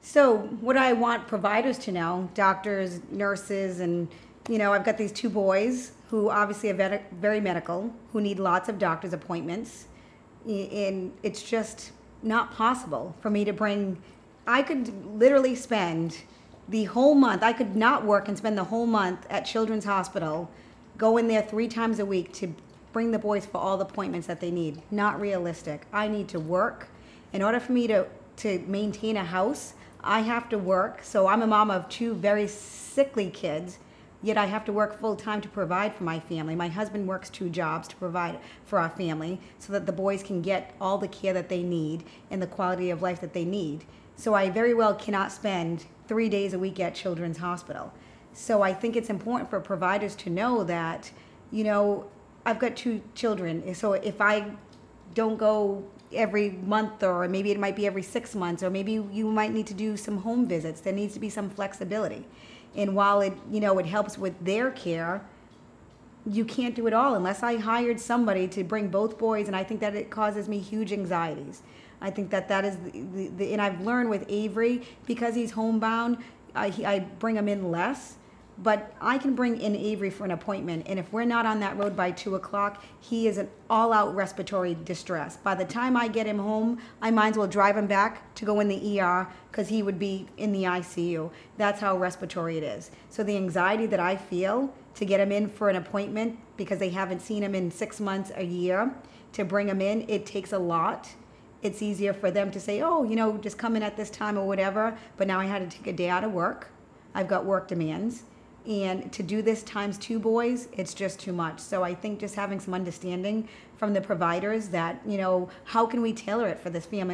So what I want providers to know, doctors, nurses, and I've got these two boys who obviously are very medical, who need lots of doctor's appointments, and it's just not possible for me to bring. I could literally spend the whole month. I could not work and spend the whole month at Children's Hospital, go in there 3 times a week to bring the boys for all the appointments that they need. Not realistic. I need to work. In order for me to maintain a house, I have to work. So I'm a mom of 2 very sickly kids, yet I have to work full time to provide for my family. My husband works 2 jobs to provide for our family so that the boys can get all the care that they need and the quality of life that they need. So I very well cannot spend 3 days a week at Children's Hospital. So I think it's important for providers to know that, I've got 2 children. So if I don't go every month, or maybe it might be every 6 months, or maybe you might need to do some home visits. There needs to be some flexibility. And while it helps with their care, you can't do it all unless I hired somebody to bring both boys, and I think that it causes me huge anxieties. I think that is and I've learned with Avery, because he's homebound, I bring him in less. But I can bring in Avery for an appointment, and if we're not on that road by 2 o'clock, he is an all-out respiratory distress. By the time I get him home, I might as well drive him back to go in the ER because he would be in the ICU. That's how respiratory it is. So the anxiety that I feel to get him in for an appointment because they haven't seen him in 6 months, a year, to bring him in, it takes a lot. It's easier for them to say, oh, just come in at this time or whatever, but now I had to take a day out of work. I've got work demands. And to do this times 2 boys, it's just too much. So I think just having some understanding from the providers that, how can we tailor it for this family?